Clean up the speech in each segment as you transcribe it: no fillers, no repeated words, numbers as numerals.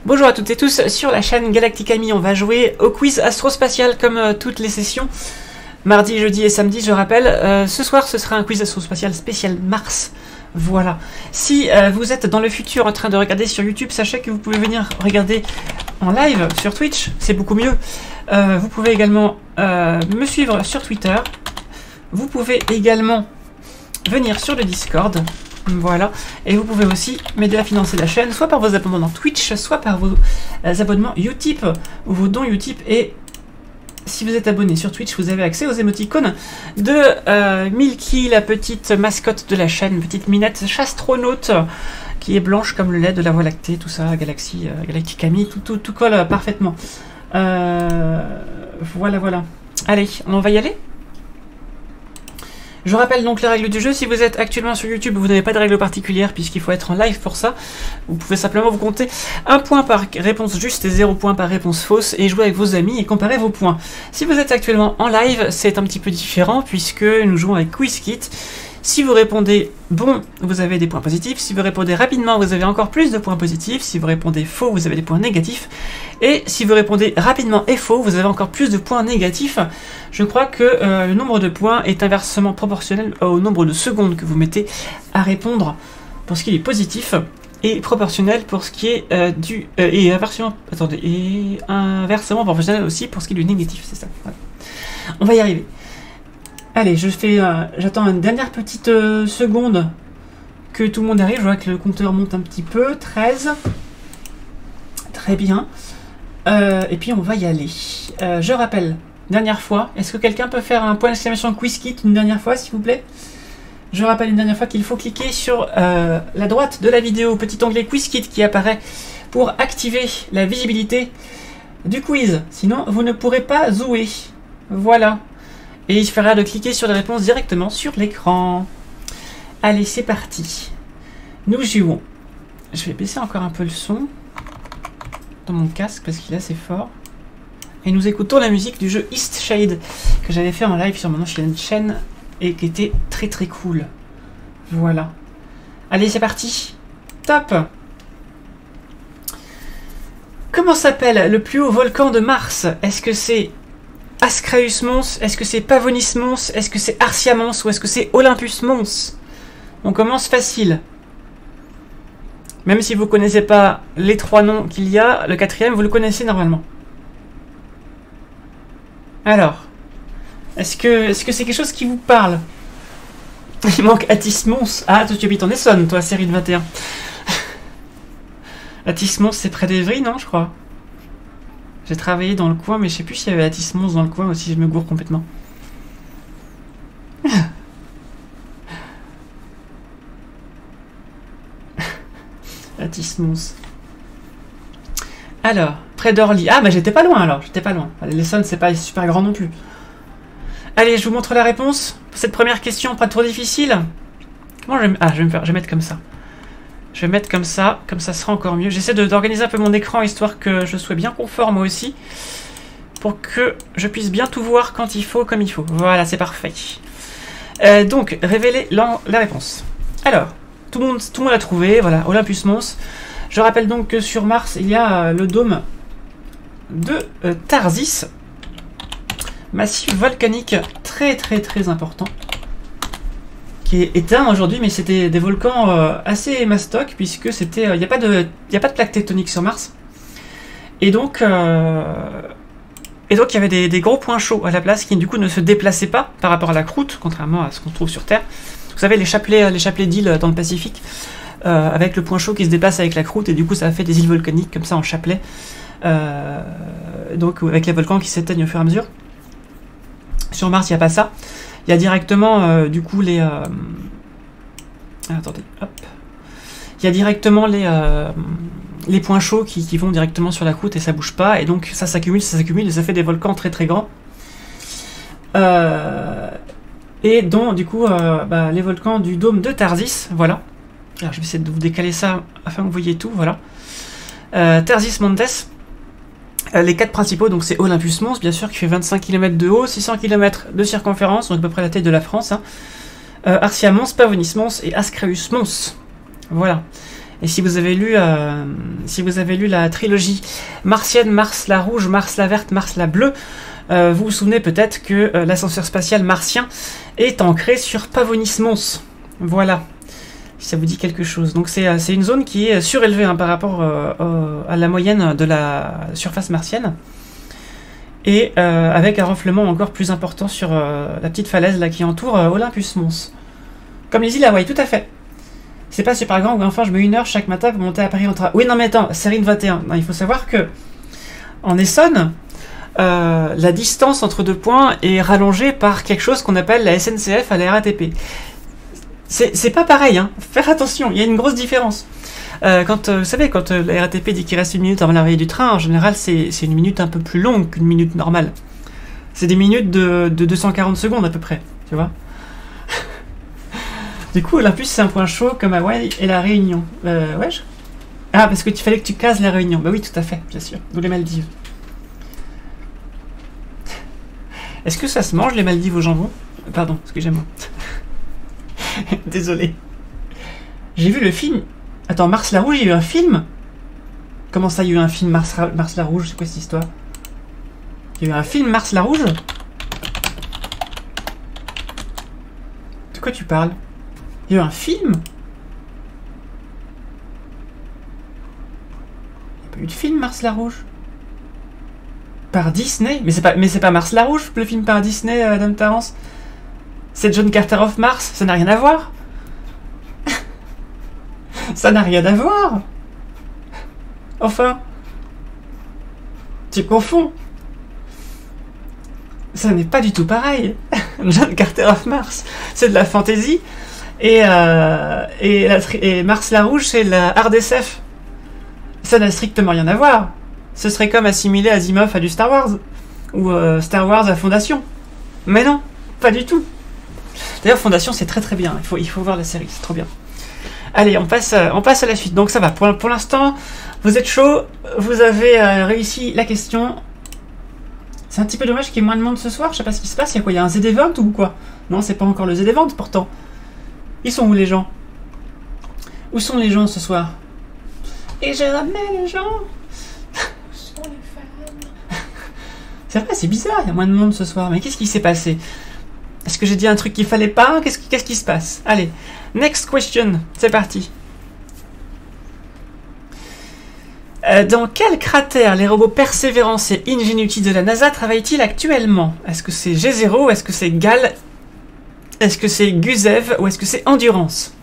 Bonjour à toutes et tous, sur la chaîne Galactic Ami, on va jouer au quiz astrospatial comme toutes les sessions. Mardi, jeudi et samedi, je rappelle. Ce soir, ce sera un quiz astrospatial spécial Mars. Voilà. Si vous êtes dans le futur en train de regarder sur YouTube, sachez que vous pouvez venir regarder en live sur Twitch, c'est beaucoup mieux. Vous pouvez également me suivre sur Twitter. Vous pouvez également venir sur le Discord. Voilà, et vous pouvez aussi m'aider à financer la chaîne, soit par vos abonnements Twitch, soit par vos abonnements Utip, ou vos dons Utip, et si vous êtes abonné sur Twitch, vous avez accès aux émoticônes de Milky, la petite mascotte de la chaîne, petite minette chastronaute, qui est blanche comme le lait de la Voie lactée, tout ça, Galaxy, Galactic Ami, tout colle parfaitement. Voilà. Allez, on va y aller. Je rappelle donc les règles du jeu. Si vous êtes actuellement sur YouTube, vous n'avez pas de règles particulières puisqu'il faut être en live pour ça. Vous pouvez simplement vous compter 1 point par réponse juste et 0 point par réponse fausse et jouer avec vos amis et comparer vos points. Si vous êtes actuellement en live, c'est un petit peu différent puisque nous jouons avec QuizKit. Si vous répondez bon, vous avez des points positifs. Si vous répondez rapidement, vous avez encore plus de points positifs. Si vous répondez faux, vous avez des points négatifs. Et si vous répondez rapidement et faux, vous avez encore plus de points négatifs. Je crois que le nombre de points est inversement proportionnel au nombre de secondes que vous mettez à répondre pour ce qui est positif et proportionnel pour ce qui est et inversement proportionnel aussi pour ce qui est du négatif. C'est ça. Voilà. On va y arriver. Allez, j'attends une dernière petite seconde que tout le monde arrive. Je vois que le compteur monte un petit peu. 13. Très bien. Et puis on va y aller. Je rappelle, dernière fois, est-ce que quelqu'un peut faire un point d'exclamation QuizKit une dernière fois, s'il vous plaît? Je rappelle une dernière fois qu'il faut cliquer sur la droite de la vidéo, petit onglet QuizKit qui apparaît pour activer la visibilité du quiz. Sinon, vous ne pourrez pas jouer. Voilà. Et il suffira de cliquer sur les réponses directement sur l'écran. Allez, c'est parti. Nous jouons. Je vais baisser encore un peu le son dans mon casque parce qu'il est assez fort. Et nous écoutons la musique du jeu Eastshade que j'avais fait en live sur mon ancienne chaîne et qui était très très cool. Voilà. Allez, c'est parti. Top. Comment s'appelle le plus haut volcan de Mars? Est-ce que c'est Ascraeus Mons? Est-ce que c'est Pavonis Mons? Est-ce que c'est Arsia Mons? Ou est-ce que c'est Olympus Mons? On commence facile. Même si vous ne connaissez pas les 3 noms qu'il y a, le 4e, vous le connaissez normalement. Alors, est-ce que c'est quelque chose qui vous parle? Il manque Atis Mons. Ah, toi tu habites en Essonne, toi, série de 21. Atis Mons, c'est près d'Evry, non, je crois. J'ai travaillé dans le coin, mais je sais plus s'il y avait Atis Mons dans le coin aussi, je me gourre complètement. Atis Mons. Alors, près d'Orly. Ah, bah j'étais pas loin alors, j'étais pas loin. L'Essonne, c'est pas super grand non plus. Allez, je vous montre la réponse pour cette première question, pas trop difficile. Comment je vais... Ah, je vais mettre comme ça. Je vais mettre comme ça sera encore mieux. J'essaie d'organiser un peu mon écran, histoire que je sois bien confort moi aussi. Pour que je puisse bien tout voir quand il faut, comme il faut. Voilà, c'est parfait. Donc, révéler la réponse. Alors, tout le monde a trouvé, voilà, Olympus Mons. Je rappelle donc que sur Mars, il y a le dôme de Tharsis. Massif volcanique très important. Qui est éteint aujourd'hui, mais c'était des volcans assez mastoc, puisque c'était il n'y a pas de plaque tectonique sur Mars. Et donc il y avait des gros points chauds à la place qui du coup ne se déplaçaient pas par rapport à la croûte, contrairement à ce qu'on trouve sur Terre. Vous savez, les chapelets d'îles dans le Pacifique, avec le point chaud qui se déplace avec la croûte, et du coup ça a fait des îles volcaniques comme ça en chapelet, donc avec les volcans qui s'éteignent au fur et à mesure. Sur Mars, il n'y a pas ça. Il y a directement, du coup, les... attendez, hop. Il y a directement les points chauds qui vont directement sur la croûte et ça bouge pas. Et donc, ça s'accumule et ça fait des volcans très grands. Et dont, du coup, les volcans du dôme de Tharsis, voilà. Alors, je vais essayer de vous décaler ça afin que vous voyez tout, voilà. Tharsis Montes. Les 4 principaux, donc c'est Olympus Mons, bien sûr, qui fait 25 km de haut, 600 km de circonférence, donc à peu près la taille de la France. Hein. Arsia Mons, Pavonis Mons et Ascraeus Mons. Voilà. Et si vous avez lu la trilogie martienne, Mars la rouge, Mars la verte, Mars la bleue, vous vous souvenez peut-être que l'ascenseur spatial martien est ancré sur Pavonis Mons. Voilà, si ça vous dit quelque chose. Donc c'est une zone qui est surélevée hein, par rapport à la moyenne de la surface martienne. Et avec un reflement encore plus important sur la petite falaise là, qui entoure Olympus Mons. Comme les îles Hawaï, tout à fait. C'est pas super grand, ou enfin je mets 1 heure chaque matin pour monter à Paris en train. Oui, non mais attends, Sérine 21. Non, il faut savoir que en Essonne, la distance entre deux points est rallongée par quelque chose qu'on appelle la SNCF à la RATP. C'est pas pareil, hein. Faire attention, il y a une grosse différence. Vous savez, quand la RATP dit qu'il reste 1 minute avant l'arrivée du train, en général, c'est une minute un peu plus longue qu'une minute normale. C'est des minutes de 240 secondes à peu près, tu vois. Du coup, Olympus, c'est un point chaud comme Hawaï et la Réunion. Wesh. Ah, parce que tu fallait que tu cases la Réunion. Bah oui, tout à fait, bien sûr. D'où les Maldives. Est-ce que ça se mange, les Maldives au jambon? Pardon, excusez-moi. Désolé. J'ai vu le film... Attends, Mars la Rouge, il y a eu un film? Comment ça, il y a eu un film Mars la Rouge? C'est quoi cette histoire? Il y a eu un film Mars la Rouge? De quoi tu parles? Il y a eu un film? Il n'y a pas eu de film Mars la Rouge? Par Disney? Mais c'est pas Mars la Rouge, le film par Disney, Adam Tarrance? C'est John Carter of Mars? Ça n'a rien à voir? Ça n'a rien à voir. Enfin, tu confonds. Ça n'est pas du tout pareil. John Carter of Mars, c'est de la fantasy. Et Mars la Rouge, c'est la hard SF. Ça n'a strictement rien à voir. Ce serait comme assimiler Asimov à du Star Wars. Ou Star Wars à Fondation. Mais non, pas du tout. D'ailleurs, Fondation, c'est très très bien. Il faut voir la série, c'est trop bien. Allez, on passe à la suite. Donc ça va. Pour l'instant, vous êtes chaud. Vous avez réussi la question. C'est un petit peu dommage qu'il y ait moins de monde ce soir. Je sais pas ce qui se passe. Il y a quoi? Il y a un Z-Event ou quoi? Non, c'est pas encore le Z-Event pourtant. Ils sont où les gens? Où sont les gens ce soir? Et je ramène les gens. Où sont les femmes? C'est vrai, c'est bizarre. Il y a moins de monde ce soir. Mais qu'est-ce qui s'est passé? Est-ce que j'ai dit un truc qu'il fallait pas? Qu'est-ce qui se passe? Allez, next question, c'est parti. Dans quel cratère les robots Perseverance et Ingenuity de la NASA travaillent-ils actuellement? Est-ce que c'est G0? Est-ce que c'est Gale? Est-ce que c'est Gusev? Ou est-ce que c'est Endurance?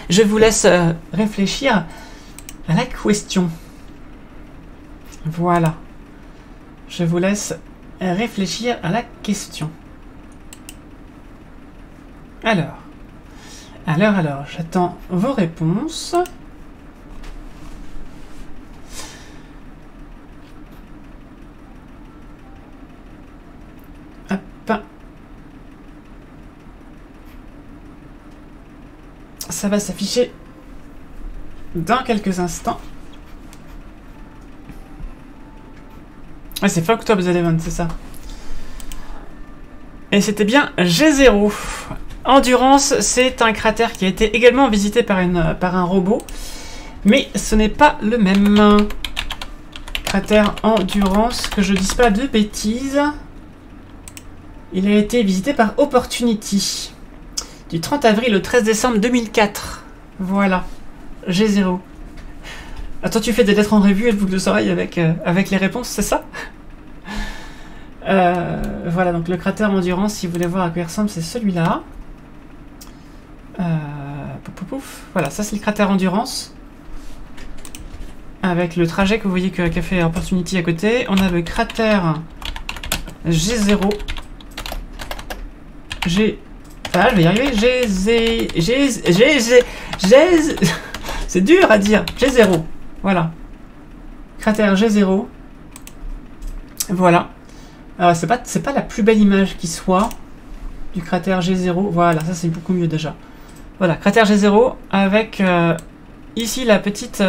Je vous laisse réfléchir à la question. Voilà. Je vous laisse réfléchir à la question. Alors, j'attends vos réponses. Hop. Ça va s'afficher dans quelques instants. Ouais, c'est fin octobre The Event, c'est ça. Et c'était bien G0. Endurance, c'est un cratère qui a été également visité par un robot. Mais ce n'est pas le même. Cratère Endurance, que je dise pas de bêtises. Il a été visité par Opportunity. Du 30 avril au 13 décembre 2004. Voilà. G0. Attends, tu fais des lettres en revue et de boucle de oreille avec les réponses, c'est ça? Voilà, donc le cratère Endurance, si vous voulez voir à quoi il ressemble, c'est celui-là. Voilà, ça c'est le cratère Endurance. Avec le trajet que vous voyez qu'a fait Opportunity à côté. On a le cratère G0. Ah, je vais y arriver. C'est dur à dire. G0. Voilà. Cratère G0. Voilà. Alors, c'est pas la plus belle image qui soit du cratère G0. Voilà, ça c'est beaucoup mieux déjà. Voilà, cratère G0 avec ici la petite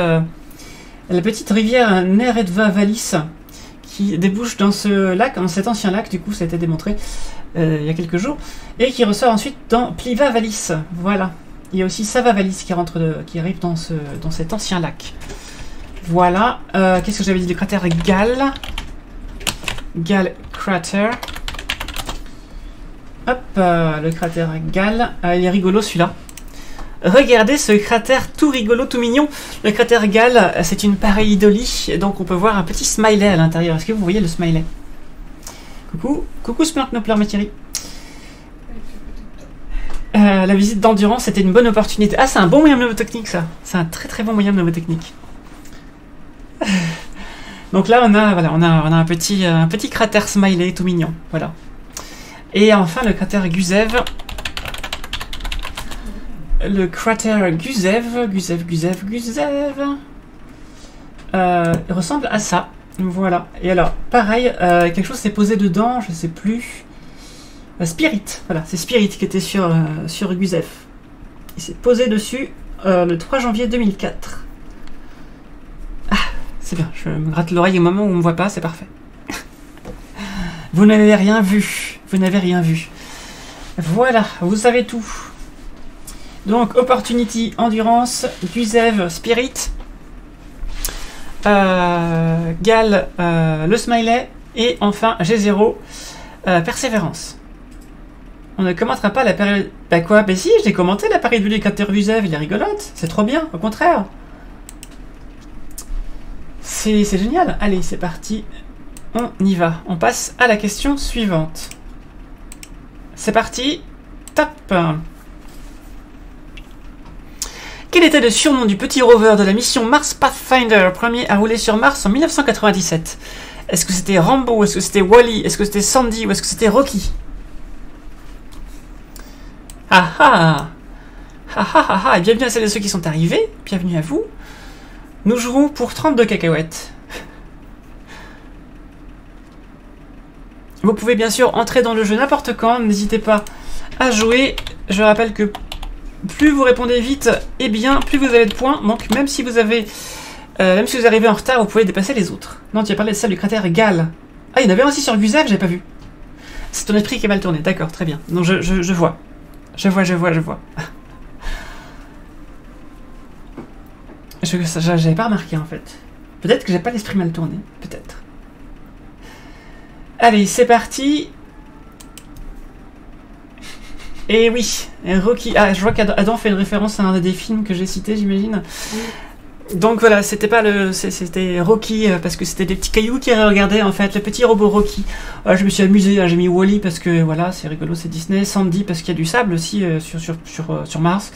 rivière Neretva Valis qui débouche dans ce lac, dans cet ancien lac, du coup ça a été démontré il y a quelques jours, et qui ressort ensuite dans Pliva Valis. Voilà. Il y a aussi Savavalis qui arrive dans cet ancien lac. Voilà. Qu'est-ce que j'avais dit? Le cratère Gall. Gall Crater. Hop, le cratère Gall. Il est rigolo celui-là. Regardez ce cratère tout rigolo, tout mignon. Le cratère Gall, c'est une pareidolie. Donc on peut voir un petit smiley à l'intérieur. Est-ce que vous voyez le smiley? Coucou. Coucou Splintnopler Thierry. La visite d'endurance, c'était une bonne opportunité. Ah, c'est un bon moyen de mnémotechnique, ça. C'est un très très bon moyen de mnémotechnique. Donc là, on a un petit cratère smiley tout mignon. Voilà. Et enfin, le cratère Gusev. Le cratère Gusev. Ressemble à ça. Voilà. Et alors, pareil, quelque chose s'est posé dedans, je sais plus. Spirit, voilà, c'est Spirit qui était sur Gusev. Il s'est posé dessus le 3 janvier 2004. Ah, c'est bien, je me gratte l'oreille au moment où on me voit pas, c'est parfait. Vous n'avez rien vu, vous n'avez rien vu. Voilà, vous savez tout. Donc, Opportunity, Endurance, Gusev, Spirit, Gall, le Smiley, et enfin G0, Persévérance. On ne commentera pas la période... Bah quoi? Bah si, j'ai commenté la période du cratère Gusev, il est rigolote, c'est trop bien, au contraire. C'est génial. Allez, c'est parti, on y va. On passe à la question suivante. C'est parti, top. Quel était le surnom du petit rover de la mission Mars Pathfinder, premier à rouler sur Mars en 1997? Est-ce que c'était Rambo? Est-ce que c'était Wally? Est-ce que c'était Sandy? Ou est-ce que c'était Rocky? Ah ah! Ah ah ah ah! Et bienvenue à celles et ceux qui sont arrivés. Bienvenue à vous. Nous jouerons pour 32 cacahuètes. Vous pouvez bien sûr entrer dans le jeu n'importe quand. N'hésitez pas à jouer. Je rappelle que plus vous répondez vite, et bien plus vous avez de points. Donc même si vous avez, même si vous arrivez en retard, vous pouvez dépasser les autres. Non, tu as parlé de celle du cratère Gall. Ah, il y en avait un aussi sur Gusev, j'avais pas vu. C'est ton esprit qui est mal tourné. D'accord, très bien. Donc je vois. Je vois. J'avais pas remarqué en fait. Peut-être que j'ai pas l'esprit mal tourné. Peut-être. Allez, c'est parti. Et oui, Rocky. Ah, je vois qu'Adam fait une référence à un des films que j'ai cité, j'imagine. Donc voilà, c'était pas le, c'était Rocky parce que c'était des petits cailloux qui regardaient en fait le petit robot Rocky. Je me suis amusé, j'ai mis Wally parce que voilà, c'est rigolo, c'est Disney. Sandy parce qu'il y a du sable aussi sur Mars.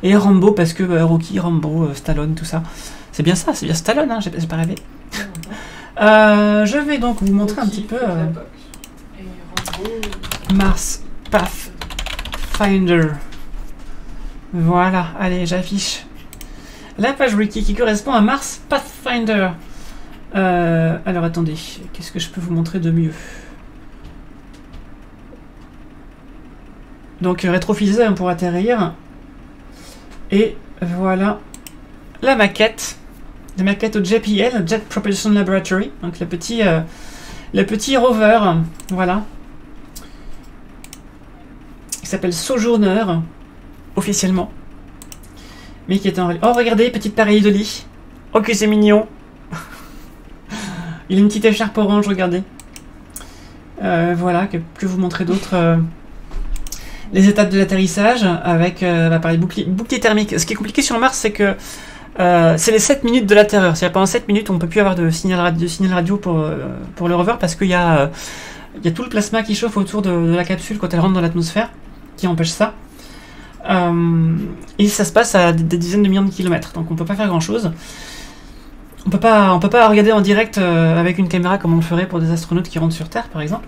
Et Rambo parce que Rocky, Rambo, Stallone, tout ça. C'est bien ça, c'est bien Stallone, hein, j'ai pas rêvé. Je vais donc vous montrer un petit peu Mars Pathfinder. Voilà, allez, j'affiche la page wiki qui correspond à Mars Pathfinder. Alors attendez, qu'est-ce que je peux vous montrer de mieux? Donc rétrofusée pour atterrir. Et voilà la maquette. La maquette au JPL, Jet Propulsion Laboratory. Donc le petit rover. Voilà. Il s'appelle Sojourner, officiellement. Mais qui est en... Oh, regardez, petite pareidolie. Oh, que c'est mignon. Il a une petite écharpe orange, regardez. Voilà, que vous montrer d'autres. Les étapes de l'atterrissage avec pareil, bouclier thermique. Ce qui est compliqué sur Mars, c'est que c'est les 7 minutes de la terreur. C'est-à-dire pendant 7 minutes, on ne peut plus avoir de signal radio pour le rover parce qu'il y a tout le plasma qui chauffe autour de la capsule quand elle rentre dans l'atmosphère, qui empêche ça. Et ça se passe à des dizaines de millions de kilomètres, donc on peut pas faire grand chose. On peut pas regarder en direct avec une caméra comme on le ferait pour des astronautes qui rentrent sur Terre par exemple.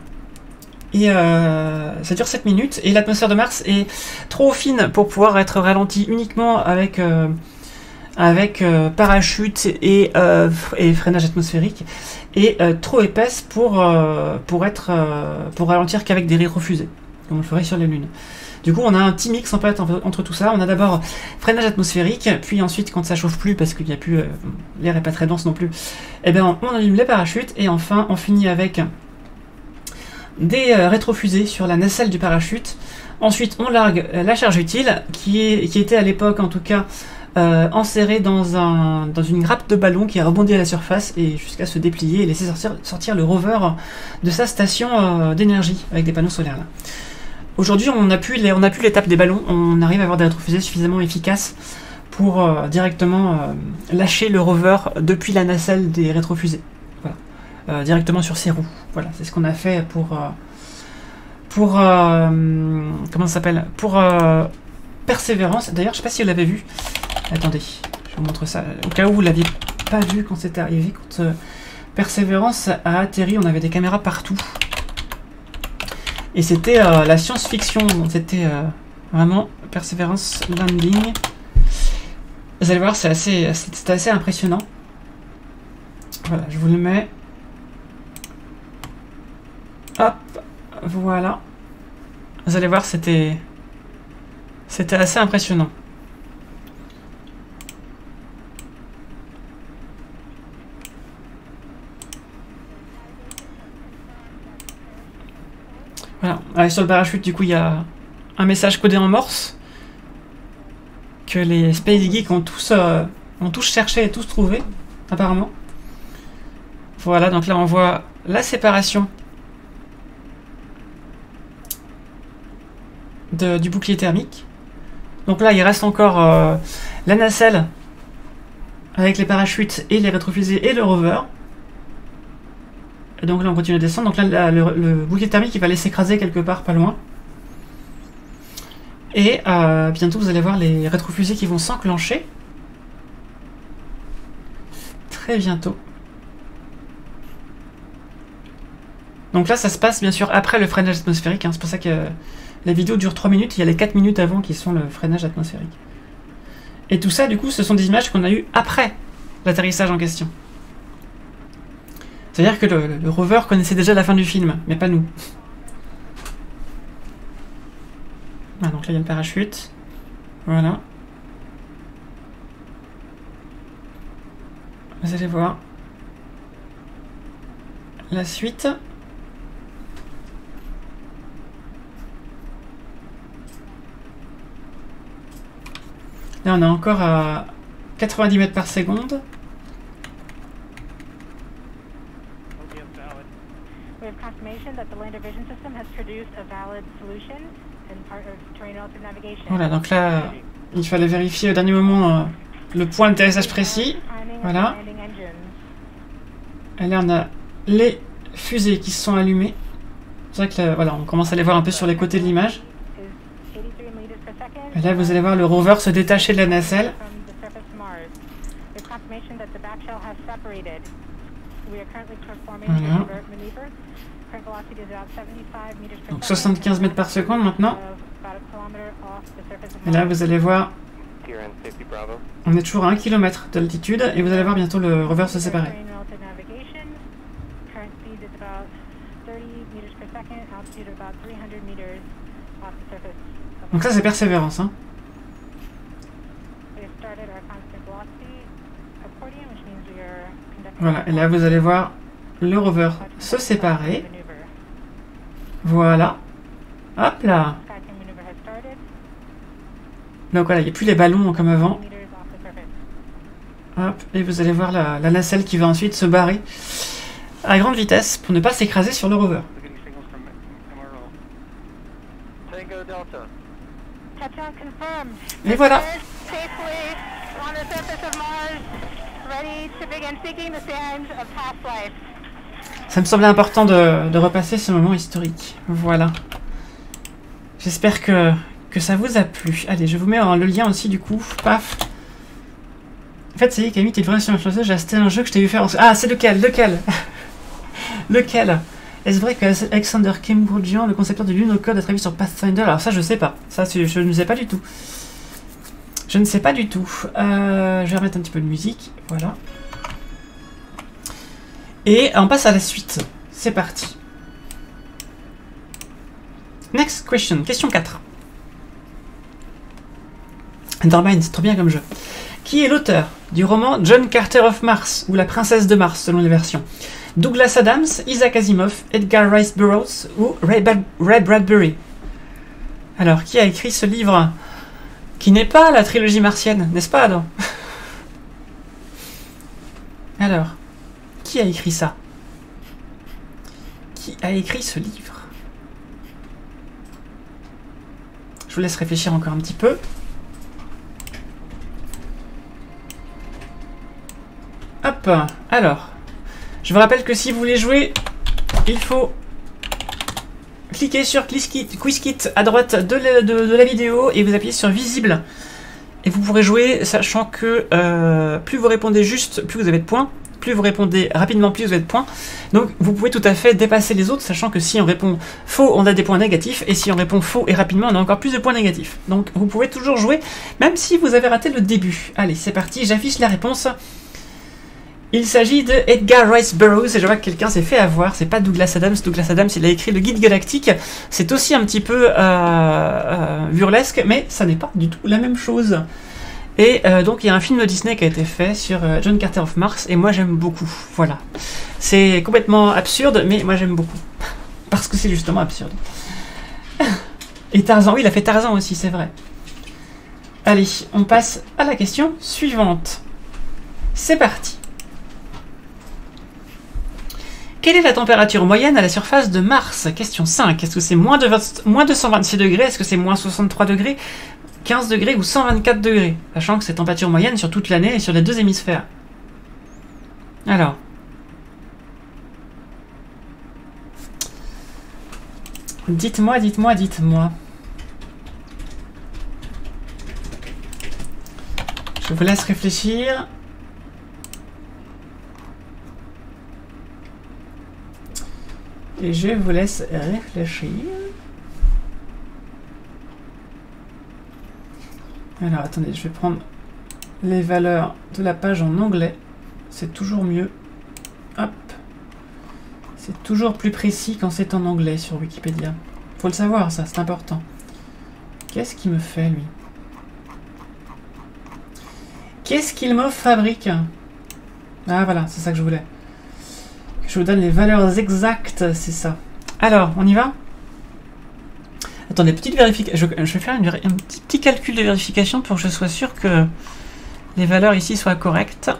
Et ça dure 7 minutes et l'atmosphère de Mars est trop fine pour pouvoir être ralentie uniquement avec parachute et freinage atmosphérique, et trop épaisse pour ralentir qu'avec des rétrofusées comme on le ferait sur les lunes. Du coup, on a un petit mix en fait entre tout ça. On a d'abord freinage atmosphérique, puis ensuite, quand ça chauffe plus, parce qu'il n'y a plus, l'air est pas très dense non plus, eh bien, on allume les parachutes, et enfin, on finit avec des rétrofusées sur la nacelle du parachute. Ensuite, on largue la charge utile, qui était à l'époque, en tout cas, enserrée dans une grappe de ballon qui a rebondi à la surface et jusqu'à se déplier et laisser sortir le rover de sa station d'énergie avec des panneaux solaires. Aujourd'hui, on n'a plus l'étape des ballons, on arrive à avoir des rétrofusées suffisamment efficaces pour directement lâcher le rover depuis la nacelle des rétrofusées. Voilà. Directement sur ses roues. Voilà, c'est ce qu'on a fait pour comment ça s'appelle, pour Persévérance. D'ailleurs, je sais pas si vous l'avez vu. Attendez, je vous montre ça. Au cas où vous l'aviez pas vu quand c'était arrivé, quand Persévérance a atterri, on avait des caméras partout. Et c'était la science-fiction. C'était vraiment Persévérance Landing. Vous allez voir, c'était assez impressionnant. Voilà, je vous le mets. Hop, voilà. Vous allez voir, c'était assez impressionnant. Voilà. Allez, sur le parachute, du coup, il y a un message codé en morse que les Space Geeks ont tous cherché et tous trouvé, apparemment. Voilà, donc là, on voit la séparation du bouclier thermique. Donc là, il reste encore la nacelle avec les parachutes et les rétrofusées et le rover. Et donc là, on continue à descendre. Donc là, le bouclier thermique, il va aller s'écraser quelque part pas loin. Et bientôt, vous allez voir les rétrofusées qui vont s'enclencher. Très bientôt. Donc là, ça se passe bien sûr après le freinage atmosphérique. Hein. C'est pour ça que la vidéo dure 3 minutes. Il y a les 4 minutes avant qui sont le freinage atmosphérique. Et tout ça, du coup, ce sont des images qu'on a eues après l'atterrissage en question. C'est-à-dire que le rover connaissait déjà la fin du film, mais pas nous. Ah, donc là, il y a le parachute. Voilà. Vous allez voir la suite. Là, on est encore à 90 mètres par seconde. Voilà, donc là, il fallait vérifier au dernier moment le point d'atterrissage précis. Voilà. Et là, on a les fusées qui se sont allumées. C'est vrai que là, voilà, on commence à les voir un peu sur les côtés de l'image. Et là, vous allez voir le rover se détacher de la nacelle. Voilà. Donc 75 mètres par seconde maintenant. Et là, vous allez voir, on est toujours à 1 km d'altitude et vous allez voir bientôt le rover se séparer. Donc ça, c'est Persévérance. Hein. Voilà, et là, vous allez voir le rover se séparer. Voilà. Hop là. Donc voilà, il n'y a plus les ballons comme avant. Hop, et vous allez voir la nacelle qui va ensuite se barrer à grande vitesse pour ne pas s'écraser sur le rover. Et voilà. Ça me semblait important de repasser ce moment historique. Voilà. J'espère que ça vous a plu. Allez, je vous mets le lien aussi du coup. Paf. En fait, ça y est, Camille, t'es vraiment sur l'influenceuse. J'ai acheté un jeu que je t'ai vu faire en... Ah, c'est lequel? Lequel? Est-ce vrai que Alexander Kembourgian, le concepteur de Lunocode, a travaillé sur Pathfinder? Alors ça, je sais pas. Ça, je ne sais pas du tout. Je ne sais pas du tout. Je vais remettre un petit peu de musique. Voilà. Et on passe à la suite. C'est parti. Next question. Question 4. Undermine, c'est trop bien comme jeu. Qui est l'auteur du roman John Carter of Mars, ou La Princesse de Mars, selon les versions? Douglas Adams, Isaac Asimov, Edgar Rice Burroughs ou Ray Bradbury? Alors, qui a écrit ce livre? Qui n'est pas la trilogie martienne, n'est-ce pas, Adam? Alors, qui a écrit ça? Qui a écrit ce livre? Je vous laisse réfléchir encore un petit peu. Hop, alors, je vous rappelle que si vous voulez jouer, il faut cliquer sur QuizKit à droite de la vidéo et vous appuyez sur visible. Et vous pourrez jouer, sachant que plus vous répondez juste, plus vous avez de points. Plus vous répondez rapidement, plus vous avez de points. Donc vous pouvez tout à fait dépasser les autres, sachant que si on répond faux, on a des points négatifs. Et si on répond faux et rapidement, on a encore plus de points négatifs. Donc vous pouvez toujours jouer, même si vous avez raté le début. Allez, c'est parti, j'affiche la réponse. Il s'agit de Edgar Rice Burroughs, et je vois que quelqu'un s'est fait avoir, c'est pas Douglas Adams. Douglas Adams, il a écrit le Guide Galactique. C'est aussi un petit peu burlesque, mais ça n'est pas du tout la même chose. Et donc il y a un film de Disney qui a été fait sur John Carter of Mars, et moi j'aime beaucoup, voilà. C'est complètement absurde, mais moi j'aime beaucoup. Parce que c'est justement absurde. Et Tarzan, oui, il a fait Tarzan aussi, c'est vrai. Allez, on passe à la question suivante. C'est parti. Quelle est la température moyenne à la surface de Mars? Question 5. Est-ce que c'est moins de 126 degrés? Est-ce que c'est moins 63 degrés, 15 degrés ou 124 degrés? Sachant que c'est température moyenne sur toute l'année et sur les deux hémisphères. Alors. Dites-moi, dites-moi, dites-moi. Je vous laisse réfléchir. Et je vous laisse réfléchir. Alors, attendez, je vais prendre les valeurs de la page en anglais. C'est toujours mieux. Hop. C'est toujours plus précis quand c'est en anglais sur Wikipédia. Faut le savoir, ça, c'est important. Qu'est-ce qu'il me fait, lui? Qu'est-ce qu'il me fabrique? Ah, voilà, c'est ça que je voulais. Je vous donne les valeurs exactes, c'est ça. Alors, on y va? Attendez, petite vérification. Je vais faire un petit calcul de vérification pour que je sois sûr que les valeurs ici soient correctes.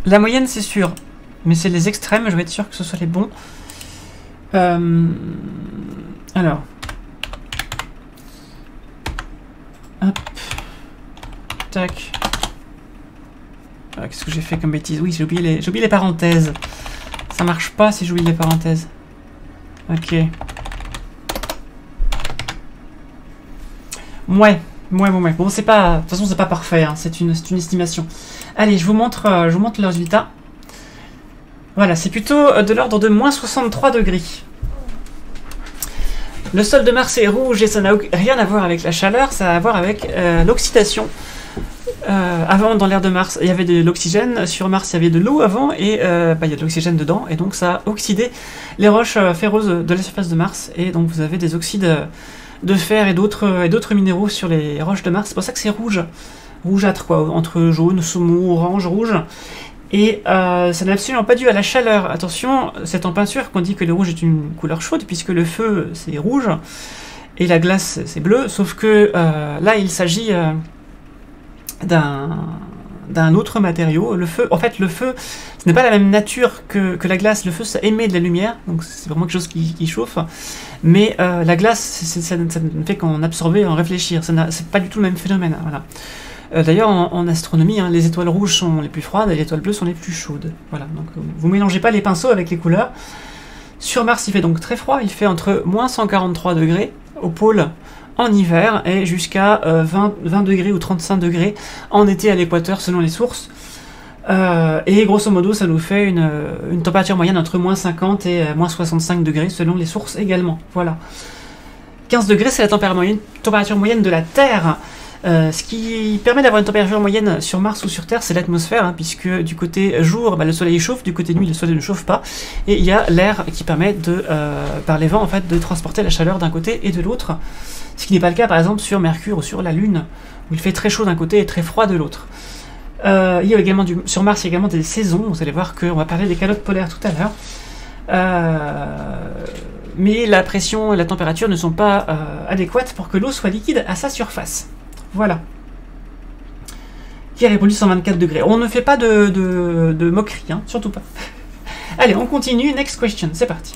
La moyenne, c'est sûr. Mais c'est les extrêmes, je vais être sûr que ce soit les bons. Alors. Hop. Tac. Qu'est-ce que j'ai fait comme bêtise? Oui, j'ai oublié les parenthèses. Ça marche pas si j'oublie les parenthèses. Ok. Ouais. Bon, c'est pas... De toute façon, c'est pas parfait, hein. C'est une estimation. Allez, je vous montre le résultat. Voilà, c'est plutôt de l'ordre de moins 63 degrés. Le sol de Mars est rouge et ça n'a rien à voir avec la chaleur, ça a à voir avec l'oxydation. Avant, dans l'air de Mars, il y avait de l'oxygène. Sur Mars, il y avait de l'eau avant et il y a de l'oxygène dedans. Et donc, ça a oxydé les roches ferreuses de la surface de Mars. Et donc, vous avez des oxydes de fer et d'autres minéraux sur les roches de Mars. C'est pour ça que c'est rouge. Rougeâtre, quoi. Entre jaune, saumon, orange, rouge. Et ça n'est absolument pas dû à la chaleur. Attention, c'est en peinture qu'on dit que le rouge est une couleur chaude, puisque le feu, c'est rouge. Et la glace, c'est bleu. Sauf que là, il s'agit... d'un autre matériau. Le feu, en fait, le feu, ce n'est pas la même nature que la glace. Le feu, ça émet de la lumière, donc c'est vraiment quelque chose qui chauffe. Mais la glace, ça ne fait qu'en absorber, en réfléchir. C'est pas du tout le même phénomène. Voilà. D'ailleurs, en astronomie, hein, les étoiles rouges sont les plus froides et les étoiles bleues sont les plus chaudes. Voilà. Donc, vous mélangez pas les pinceaux avec les couleurs. Sur Mars, il fait donc très froid. Il fait entre moins 143 degrés au pôle en hiver et jusqu'à 20 degrés ou 35 degrés en été à l'équateur selon les sources. Et grosso modo, ça nous fait une température moyenne entre moins 50 et moins 65 degrés selon les sources également. Voilà. 15 degrés, c'est la température moyenne de la Terre. Ce qui permet d'avoir une température moyenne sur Mars ou sur Terre, c'est l'atmosphère, hein, puisque du côté jour, le soleil chauffe, du côté nuit, le soleil ne chauffe pas, et il y a l'air qui permet par les vents, en fait, de transporter la chaleur d'un côté et de l'autre. Ce qui n'est pas le cas, par exemple, sur Mercure ou sur la Lune, où il fait très chaud d'un côté et très froid de l'autre. Il y a également sur Mars, il y a également des saisons. Vous allez voir qu'on va parler des calottes polaires tout à l'heure. mais la pression et la température ne sont pas adéquates pour que l'eau soit liquide à sa surface. Voilà. Qui a répondu 124 degrés. On ne fait pas de moquerie, hein, surtout pas. Allez, on continue. Next question, c'est parti.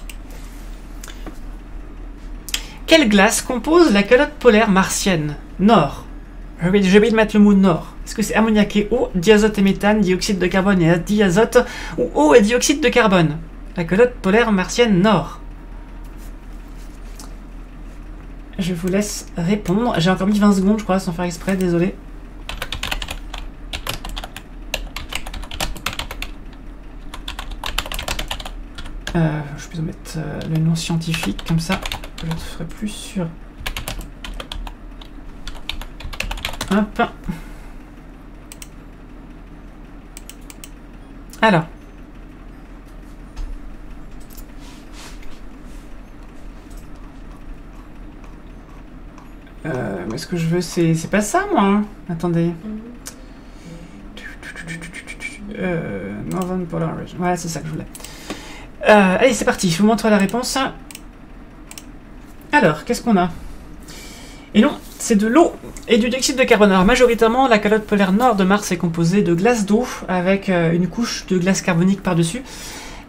Quelle glace compose la calotte polaire martienne? Nord. Je vais mettre le mot nord. Est-ce que c'est ammoniac et eau, diazote et méthane, dioxyde de carbone et diazote, ou eau et dioxyde de carbone? La calotte polaire martienne nord. Je vous laisse répondre. J'ai encore mis 20 secondes, je crois, sans faire exprès, désolé. Je peux mettre le nom scientifique, comme ça, je le ferai plus sûr. Hop. Alors. Mais ce que je veux, c'est pas ça, moi. Hein. Attendez. Northern Polar Region. Voilà, c'est ça que je voulais. Allez, c'est parti. Je vous montre la réponse. Alors, qu'est-ce qu'on a? Et non, c'est de l'eau et du dioxyde de carbone. Alors, majoritairement, la calotte polaire nord de Mars est composée de glace d'eau avec une couche de glace carbonique par-dessus.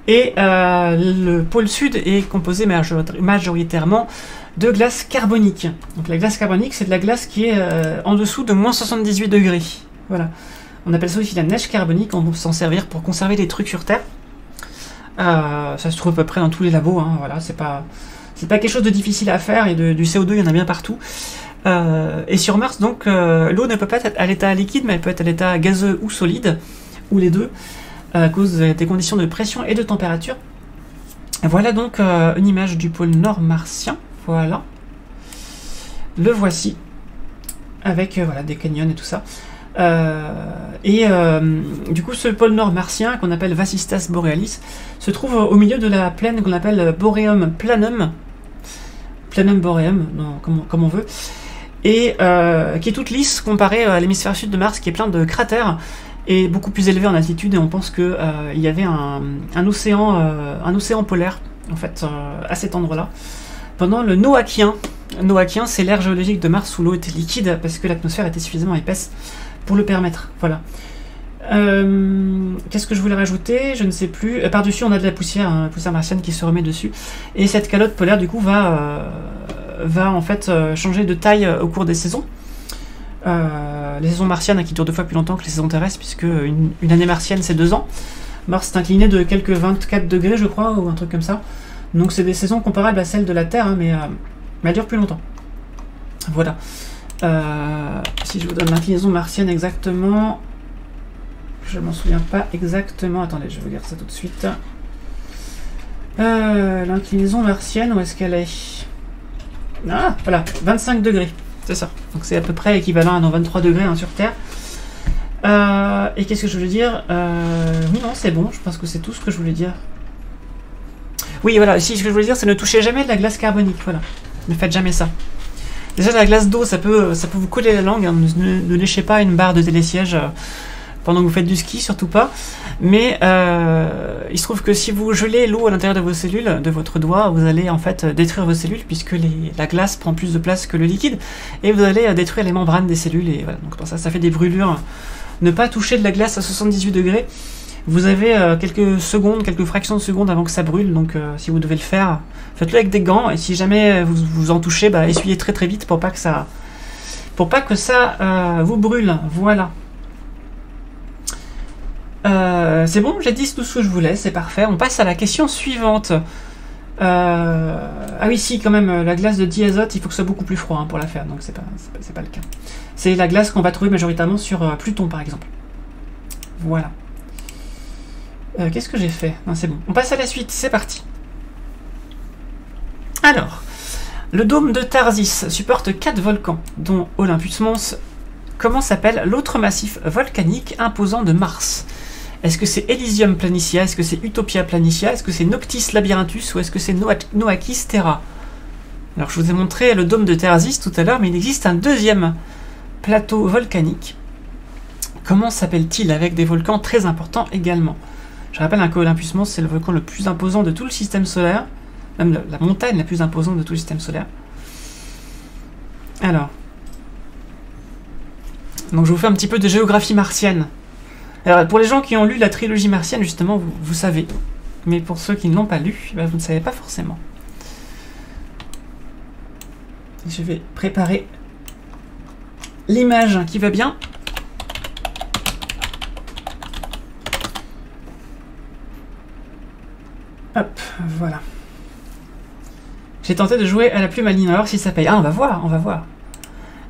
Et le pôle sud est composé majoritairement de glace carbonique. Donc la glace carbonique, c'est de la glace qui est en dessous de moins 78 degrés. Voilà. On appelle ça aussi la neige carbonique. On peut s'en servir pour conserver des trucs sur Terre. Ça se trouve à peu près dans tous les labos. Hein, voilà, c'est pas quelque chose de difficile à faire. Et du CO2, il y en a bien partout. Et sur Mars, donc, l'eau ne peut pas être à l'état liquide, mais elle peut être à l'état gazeux ou solide, ou les deux, à cause des conditions de pression et de température. Voilà donc une image du pôle nord martien. Voilà. Le voici. Avec voilà, des canyons et tout ça. Du coup, ce pôle nord martien, qu'on appelle Vasistas Borealis, se trouve au milieu de la plaine qu'on appelle Boreum Planum. Planum Boreum, comme on veut. Et qui est toute lisse comparée à l'hémisphère sud de Mars, qui est plein de cratères et beaucoup plus élevé en altitude. Et on pense qu'il y avait un océan polaire, en fait, à cet endroit-là. Pendant le Noachien. Noachien, c'est l'ère géologique de Mars où l'eau était liquide parce que l'atmosphère était suffisamment épaisse pour le permettre. Voilà. Qu'est-ce que je voulais rajouter? Je ne sais plus. Par-dessus, on a de la poussière, hein, poussière martienne qui se remet dessus. Et cette calotte polaire, du coup, va en fait changer de taille au cours des saisons. Les saisons martiennes qui durent 2 fois plus longtemps que les saisons terrestres, puisque une année martienne, c'est 2 ans. Mars est incliné de quelques 24 degrés, je crois, ou un truc comme ça. Donc c'est des saisons comparables à celles de la Terre, hein, mais elles durent plus longtemps. Voilà. Si je vous donne l'inclinaison martienne exactement, je m'en souviens pas exactement. Attendez, je vais vous dire ça tout de suite. L'inclinaison martienne, où est-ce qu'elle est? Ah, voilà, 25 degrés. C'est ça. Donc c'est à peu près équivalent à nos 23 degrés hein, sur Terre. Et qu'est-ce que je voulais dire? Oui, non, c'est bon. Je pense que c'est tout ce que je voulais dire. Oui, voilà, ici, ce que je voulais dire, c'est ne touchez jamais de la glace carbonique, voilà. Ne faites jamais ça. Déjà, la glace d'eau, ça peut vous coller la langue, hein. Ne léchez pas une barre de télésiège pendant que vous faites du ski, surtout pas. Mais il se trouve que si vous gelez l'eau à l'intérieur de vos cellules, de votre doigt, vous allez en fait détruire vos cellules, puisque la glace prend plus de place que le liquide, et vous allez détruire les membranes des cellules, et voilà, donc pour ça, ça fait des brûlures. Ne pas toucher de la glace à 78 degrés. Vous avez quelques secondes, quelques fractions de secondes avant que ça brûle, donc si vous devez le faire, faites-le avec des gants, et si jamais vous en touchez, bah, essuyez très très vite pour pas que ça vous brûle. Voilà. C'est bon, j'ai dit tout ce que je voulais, c'est parfait. On passe à la question suivante. Ah oui, si, quand même, la glace de diazote, il faut que ce soit beaucoup plus froid hein, pour la faire, donc c'est pas le cas. C'est la glace qu'on va trouver majoritairement sur Pluton, par exemple. Voilà. Qu'est-ce que j'ai fait? Non, c'est bon. On passe à la suite, c'est parti. Alors, le dôme de Tharsis supporte 4 volcans, dont Olympus Mons. Comment s'appelle l'autre massif volcanique imposant de Mars? Est-ce que c'est Elysium Planitia? Est-ce que c'est Utopia Planitia? Est-ce que c'est Noctis Labyrinthus? Ou est-ce que c'est Noachis Terra? Alors, je vous ai montré le dôme de Tharsis tout à l'heure, mais il existe un deuxième plateau volcanique. Comment s'appelle-t-il? Avec des volcans très importants également. Je rappelle qu'Olympus Mons, c'est le volcan le plus imposant de tout le système solaire. Même la montagne la plus imposante de tout le système solaire. Alors. Donc je vous fais un petit peu de géographie martienne. Alors pour les gens qui ont lu la trilogie martienne, justement, vous savez. Mais pour ceux qui ne l'ont pas lu, ben, vous ne savez pas forcément. Je vais préparer l'image qui va bien. Hop, voilà. J'ai tenté de jouer à la plume maligne, on va voir si ça paye. Ah, on va voir, on va voir.